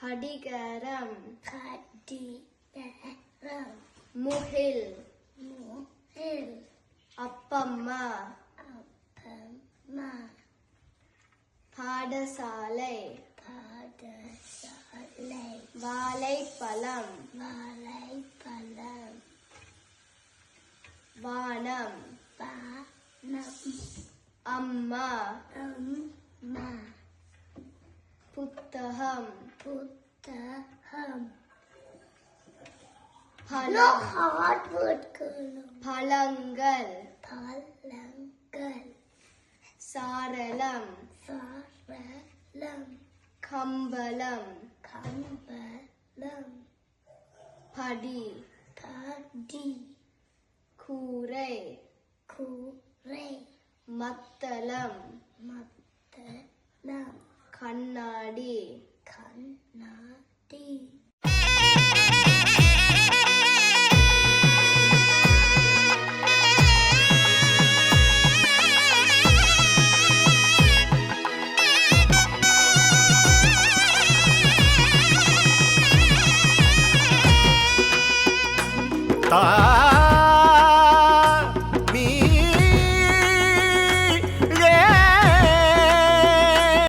கடிகாரம் கடிகாரம் முகில் முகில் அப்பம்மா அப்பம்மா பாடசாலை பாடசாலை வாழைப்பழம் வாழைப்பழம் வானம் வானம் அம்மா அம்மா புத்தகம் புத்தகம் பழம் hard word பழங்கள் பழங்கள் சாரளம் சாரளம் கம்பளம் கம்பளம் படி படி கூரை கூரை மத்தளம் மத்தளம் கண்ணாடி கண்ணாடி தா